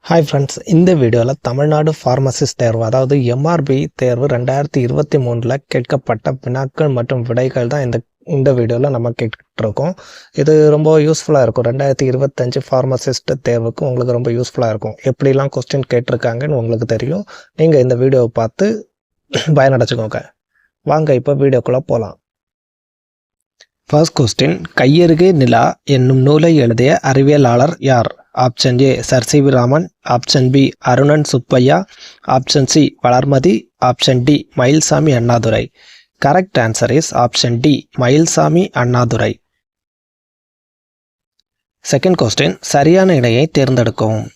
Hi friends, இந்த வீடியோவில் Tamil Nadu pharmacist தேர்வு அதாவது எம்ஆர்பி தேர்வு 2023 கேட்கப்பட்ட வினாக்கள் மற்றும் விடைகள் தான் இந்த வீடியோவில் நம்ம கேட்டுருக்கோம். இது ரொம்ப யூஸ்ஃபுல்லாக இருக்கும். 2025 ஃபார்மசிஸ்ட் தேர்வுக்கு உங்களுக்கு ரொம்ப யூஸ்ஃபுல்லாக இருக்கும். எப்படிலாம் கொஸ்டின் கேட்டிருக்காங்கன்னு உங்களுக்கு தெரியும். நீங்கள் இந்த வீடியோவை பார்த்து பயனடைச்சுக்கோங்க. வாங்க இப்போ வீடியோக்குள்ளே போகலாம். ஃபர்ஸ்ட் கொஸ்டின், கையருகே நிலா என்னும் நூலை எழுதிய அறிவியலாளர் யார்? Option A sir C V Raman, option B Arunan Subbaiah, option C Valarmathi, option D Mayilsamy Annadurai. Correct answer is option D Mayilsamy Annadurai. Second question, சரியான இணையை தேர்ந்தெடுக்கவும்.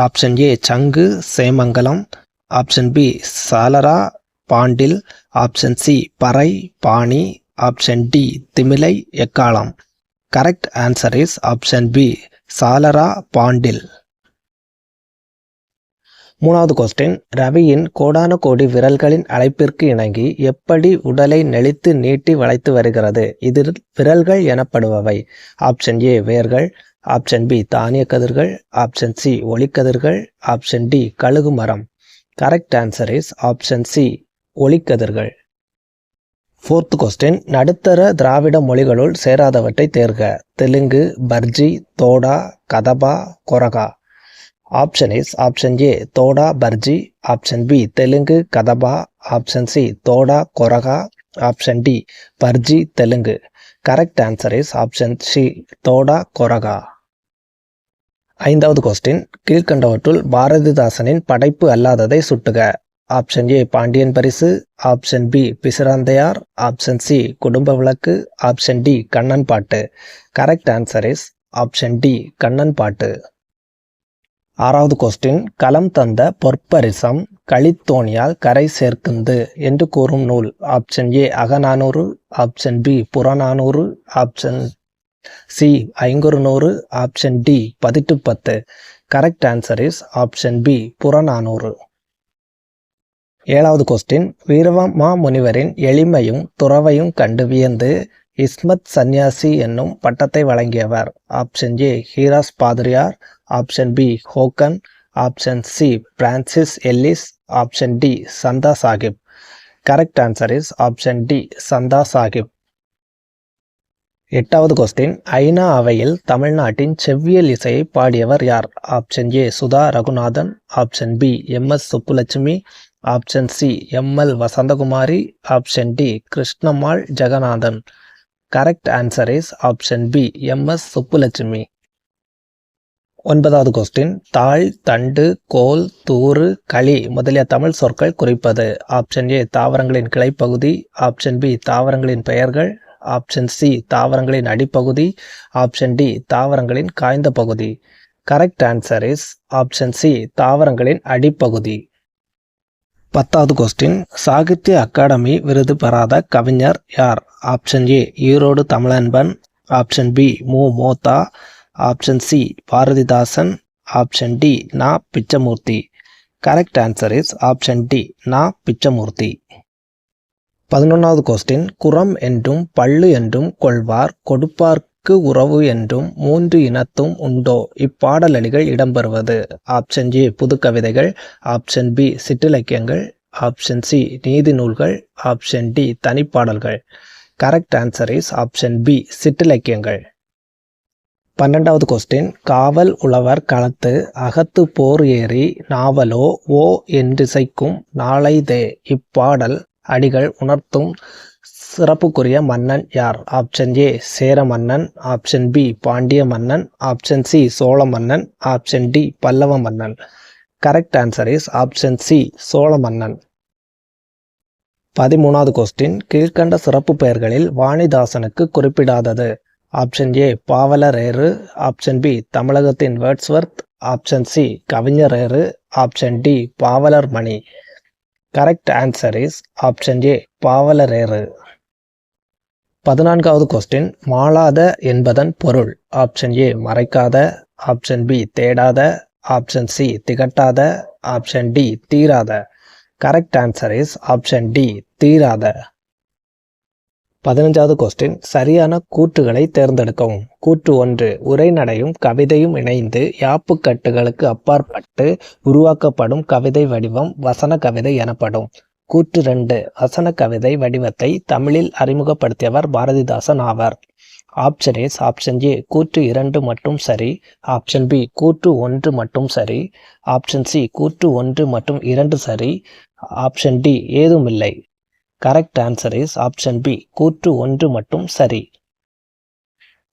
ஆப்ஷன் ஏ சங்கு சேமங்கலம், ஆப்ஷன் பி சாலரா பாண்டில், ஆப்ஷன் சி பறை பாணி, ஆப்ஷன் டி திமிலை எக்காலம். Correct answer is option B சாலரா பாண்டில். மூணாவது கொஸ்டின், ரவியின் கோடான கோடி விரல்களின் அழைப்பிற்கு இணங்கி எப்படி உடலை நெளித்து நீட்டி வளைத்து வருகிறது? இதில் விரல்கள் எனப்படுபவை. ஆப்ஷன் ஏ வேர்கள், ஆப்ஷன் பி தானிய கதிர்கள், ஆப்ஷன் சி ஒளிக்கதிர்கள், ஆப்ஷன் டி கழுகு மரம். Correct answer is option C ஒளிக்கதிர்கள். ஃபோர்த் கொஸ்டின், நடுத்தர திராவிட மொழிகளுள் சேராதவற்றை தேர்க. Telugu, Parji, Toda, Gadaba, Koraga. Option is option A Toda Parji, option B Telugu Gadaba, option C Toda Koraga, option D Parji Telugu. Correct answer is option C Toda Koraga. ஐந்தாவது கொஸ்டின், கீழ்கண்டவற்றுள் பாரதிதாசனின் படைப்பு அல்லாததை சுட்டுக. Option A Pandiyan Parisu, option B Pisiranthaiyar, option C Kudumba Vilakku, option D Kannan Pattu. Correct answer is option D Kannan Pattu. ஆறாவது question, களம் தந்த பொற்பரிசம் களித்தோணியால் கரை சேர்க்குந்து என்று கூறும் நூல். Option A Akananuru, option B Purananuru, option C Ainkurunuru, option D Pathitrupathu. Correct answer is option B Purananuru. ஏழாவது கொஸ்டின், வீரமா முனிவரின் எளிமையும் துறவையும் கண்டு வியந்து இஸ்மத் சந்நியாசி என்னும் பட்டத்தை வழங்கியவர். ஆப்ஷன் ஏ ஹீராஸ் பாதிரியார், ஆப்ஷன் பி ஹோக்கன், option C Francis Ellis, option D Chanda Sahib. Correct answer is option D Chanda Sahib. எட்டாவது கொஸ்டின், ஐநா அவையில் தமிழ்நாட்டின் செவ்வியல் இசையை பாடியவர் யார்? Option A Sudha Ragunathan, option B M S. Subbulakshmi, option C M L. Vasanthakumari, option D Krishnammal Jeganathan. Correct answer is option B M S. Subbulakshmi. ஒன்பதாவது கொஸ்டின், தாழ் தண்டு கோல் தூறு களி முதலிய தமிழ் சொற்கள் குறிப்பது. ஆப்ஷன் ஏ தாவரங்களின் கிளைப்பகுதி, ஆப்ஷன் பி தாவரங்களின் பெயர்கள், ஆப்ஷன் சி தாவரங்களின் அடிப்பகுதி, ஆப்ஷன் டி தாவரங்களின் காய்ந்த பகுதி. Correct answer is option C தாவரங்களின் அடிப்பகுதி. பத்தாவது கொஸ்டின், சாகித்ய அகாடமி விருது பெறாத கவிஞர் யார்? Option A Erode Tamilanban, option B Mu Metha, option C Bharathidasan, option D Na Pichamoorthy. Correct answer is option D Na Pichamoorthy. 11வது question, குரம் என்றும் பள்ளு என்றும் கொள்வார் கொடுப்பார்க்கு உறவு என்றும் மூன்று இனத்தும் உண்டோ இப்பாடலடிகள் இடம்பெறுவது. ஆப்ஷன் ஏ புது கவிதைகள், ஆப்ஷன் பி சிற்றிலக்கியங்கள், ஆப்ஷன் சி நீதி நூல்கள், ஆப்ஷன் டி தனிப்பாடல்கள். Correct answer is option B சிற்றிலக்கியங்கள். 12வது கொஸ்டின், காவல் உழவர் களத்து அகத்து போர் ஏறி நாவலோ ஓ என்றிசைக்கும் நாளைதே இப்பாடல் அடிகள் உணர்த்தும் சிறப்புக்குரிய மன்னன் யார்? ஆப்ஷன் ஏ சேர மன்னன், ஆப்ஷன் பி பாண்டிய மன்னன், ஆப்ஷன் சி சோழ மன்னன், ஆப்ஷன் டி பல்லவ மன்னன். Correct answer is option C Chola மன்னன். 13வது கொஸ்டின், கீழ்கண்ட சிறப்பு பெயர்களில் வாணிதாசனுக்கு குறிப்பிடாதது. ஆப்ஷன் ஏ பாவலரேறு, ஆப்ஷன் பி தமிழகத்தின் வேர்ட்ஸ்வர்த், ஆப்ஷன் சி கவிஞரேறு, ஆப்ஷன் டி பாவலர் மணி. Correct answer is option A பாவலரேறு. 14வது கொஸ்டின், மாளாத என்பதன் பொருள். ஆப்ஷன் ஏ மறைக்காத, ஆப்ஷன் பி தேடாத, ஆப்ஷன் சி திகட்டாத, ஆப்ஷன் டி தீராத. Correct answer is option D தீராத. 15வது கொஸ்டின் சரியான கூற்றுகளை தேர்ந்தெடுக்கவும். கூற்று 1 உரைநடையும் கவிதையும் இணைந்து யாப்புக்கட்டுகளுக்கு அப்பாற்பட்டு உருவாக்கப்படும் கவிதை வடிவம் வசன கவிதை எனப்படும். கூற்று 2 வசன கவிதை வடிவத்தை தமிழில் அறிமுகப்படுத்தியவர் பாரதிதாசன் ஆவார். ஆப்ஷன் ஏ ஆப்ஷன் ஏ கூற்று 2 மட்டும் சரி. ஆப்ஷன் பி கூற்று 1 மட்டும் சரி. ஆப்ஷன் சி கூற்று 1 மற்றும் 2 சரி. ஆப்ஷன் டி ஏதுமில்லை. Correct answer is option B கூற்று 1 மட்டும் சரி.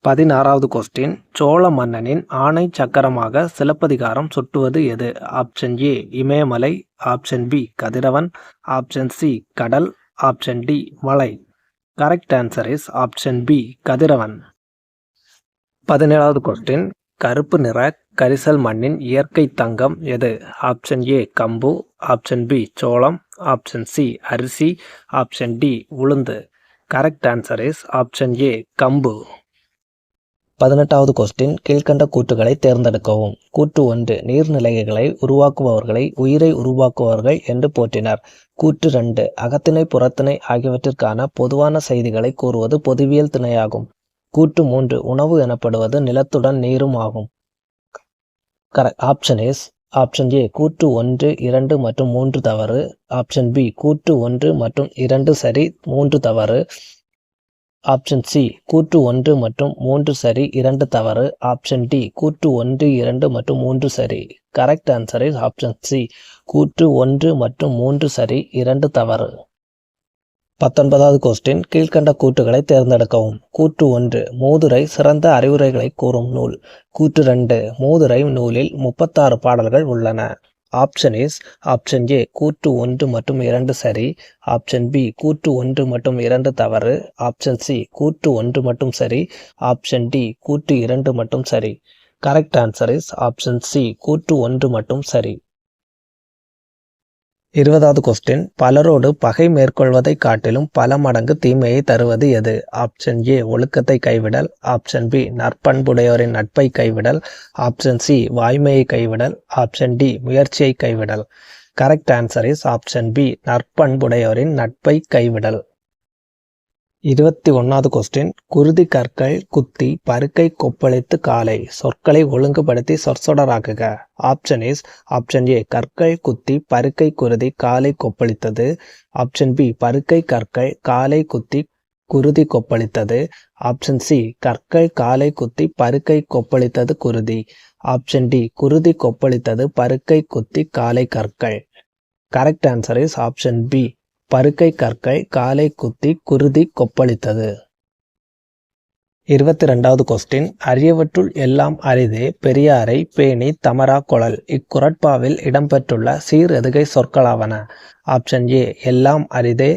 16வது கொஸ்டின் சோழ மன்னனின் ஆணை சக்கரமாக சிலப்பதிகாரம் சுட்டுவது எது? ஆப்ஷன் ஏ இமயமலை. ஆப்ஷன் பி கதிரவன். ஆப்ஷன் சி கடல். ஆப்ஷன் டி மலை. Correct answer is option B கதிரவன். 17வது கொஸ்டின் கருப்பு நிற கரிசல் மண்ணின் இயற்கை தங்கம் எது? ஆப்ஷன் ஏ கம்பு. ஆப்ஷன் பி சோளம். ஆப்ஷன் சி அரிசி. ஆப்ஷன் டி உளுந்து. கரெக்ட் ஆன்சர் இஸ் ஆப்ஷன் ஏ கம்பு. 18வது கொஸ்டின் கீழ்கண்ட கூற்றுகளை தேர்ந்தெடுக்கவும். கூற்று 1 நீர்நிலைகளை உருவாக்குபவர்களை உயிரை உருவாக்குபவர்கள் என்று போற்றினர். கூற்று 2 அகத்திணை புறத்திணை ஆகியவற்றிற்கான பொதுவான செய்திகளை கூறுவது பொதுவியல் திணையாகும். கூற்று 3 உணவு எனப்படுவது நிலத்துடன் நீரும் ஆகும். ஆப்ஷன் இஸ் ஆப்ஷன் ஏ கூற்று 1 2 மற்றும் 3 தவறு. ஆப்ஷன் பி கூற்று 1 மற்றும் 2 சரி 3 தவறு. ஆப்ஷன் சி கூற்று 1 மற்றும் 3 சரி 2 தவறு. ஆப்ஷன் டி கூற்று 1 2 மற்றும் 3 சரி. Correct answer is option C கூற்று 1 மற்றும் 3 சரி 2 தவறு. 19வது கொஸ்டின் கீழ்கண்ட கூற்றுகளை தேர்ந்தெடுக்கவும். கூற்று 1 மூதுரை சிறந்த அறிவுரைகளை கூறும் நூல். கூற்று 2 மூதுரை நூலில் 36 பாடல்கள் உள்ளன. ஆப்ஷன் இஸ் ஆப்ஷன் ஏ கூற்று 1 மற்றும் 2 சரி. ஆப்ஷன் பி கூற்று 1 மற்றும் 2 தவறு. ஆப்ஷன் சி கூற்று 1 மட்டும் சரி. ஆப்ஷன் டி கூற்று 2 மட்டும் சரி. Correct answer is option C கூற்று 1 மட்டும் சரி. 20வது கொஸ்டின் பலரோடு பகை மேற்கொள்வதை காட்டிலும் பல மடங்கு தீமையை தருவது எது? ஆப்ஷன் ஏ ஒழுக்கத்தை கைவிடல். ஆப்ஷன் பி நற்பண்புடையோரின் நட்பை கைவிடல். ஆப்ஷன் சி வாய்மையை கைவிடல். ஆப்ஷன் டி முயற்சியை கைவிடல். Correct answer is option B நற்பண்புடையோரின் நட்பை கைவிடல். 21வது கொஸ்டின் குருதி கற்கள் குத்தி பருக்கை கொப்பளித்து காலை சொற்களை ஒழுங்குபடுத்தி சொற்சொடராக்குக. ஆப்ஷன் இஸ் ஆப்ஷன் ஏ கற்கள் குத்தி பருக்கை குருதி காலை கொப்பளித்தது. ஆப்ஷன் பி பருக்கை கற்கள் காலை குத்தி குருதி கொப்பளித்தது. ஆப்ஷன் சி கற்கள் காலை குத்தி பருக்கை கொப்பளித்தது குருதி. ஆப்ஷன் டி குருதி கொப்பளித்தது பருக்கை குத்தி காலை கற்கள். Correct answer is option B பருக்கை கற்கள் காலை குத்தி குருதி கொப்பளித்தது. 22வது கொஸ்டின் அரியவற்றுள் எல்லாம் அரிதே பெரியாரை பேணி தமரா கொளல் இக்குறட்பாவில் இடம்பெற்றுள்ள சீர் எதுகை சொற்களாவன. ஆப்ஷன் ஏ எல்லாம் அரிதே.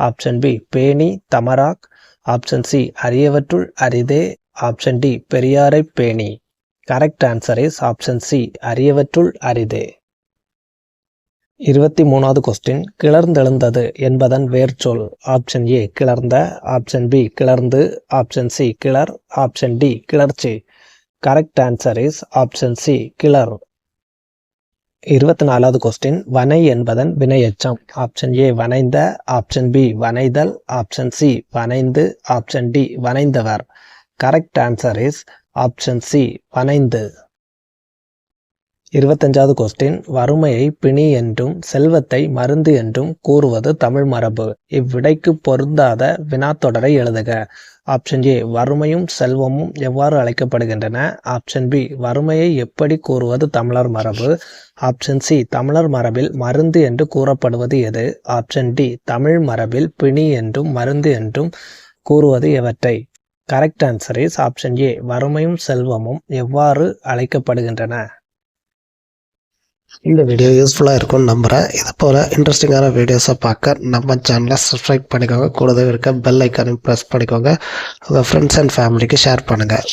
ஆப்ஷன் பி பேணி தமராக். ஆப்ஷன் சி அரியவற்றுள் அரிதே. ஆப்ஷன் டி பெரியாரை பேணி. Correct answer is option C அரியவற்றுள் அரிதே. 23வது கொஸ்டின் கிளர்ந்தெழுந்தது என்பதன் வேர்ச்சொல். ஆப்ஷன் ஏ கிளர்ந்த. ஆப்ஷன் பி கிளர்ந்து. ஆப்ஷன் சி கிளர். ஆப்ஷன் டி கிளர்ச்சி. Correct answer is option C கிளர். 24வது கொஸ்டின் வனை என்பதன் வினையெச்சம். ஆப்ஷன் ஏ வனைந்த. ஆப்ஷன் பி வனைதல். ஆப்ஷன் சி வனைந்து. ஆப்ஷன் டி வனைந்தவர். Correct answer is option C வனைந்து. 25வது கொஸ்டின் வறுமையை பிணி என்றும் செல்வத்தை மருந்து என்றும் கூறுவது தமிழ் மரபு. இவ்விடைக்கு பொருந்தாத வினாத்தொடரை எழுதுக. ஆப்ஷன் ஏ வறுமையும் செல்வமும் எவ்வாறு அழைக்கப்படுகின்றன. ஆப்ஷன் பி வறுமையை எப்படி கூறுவது தமிழர் மரபு. ஆப்ஷன் சி தமிழர் மரபில் மருந்து என்று கூறப்படுவது எது. ஆப்ஷன் டி தமிழ் மரபில் பிணி என்றும் மருந்து என்றும் கூறுவது எவற்றை. கரெக்ட் ஆன்சர் இஸ் ஆப்ஷன் ஏ வறுமையும் செல்வமும் எவ்வாறு அழைக்கப்படுகின்றன. இந்த வீடியோ யூஸ்ஃபுல்லாக இருக்கும்னு நம்புகிறேன். இது போல் இன்ட்ரெஸ்டிங்கான வீடியோஸை பார்க்க நம்ம சேனலை சப்ஸ்கிரைப் பண்ணிக்கோங்க. கூடவே இருக்க பெல் ஐக்கானையும் ப்ரெஸ் பண்ணிக்கோங்க. உங்கள் ஃப்ரெண்ட்ஸ் அண்ட் ஃபேமிலிக்கு ஷேர் பண்ணுங்கள்.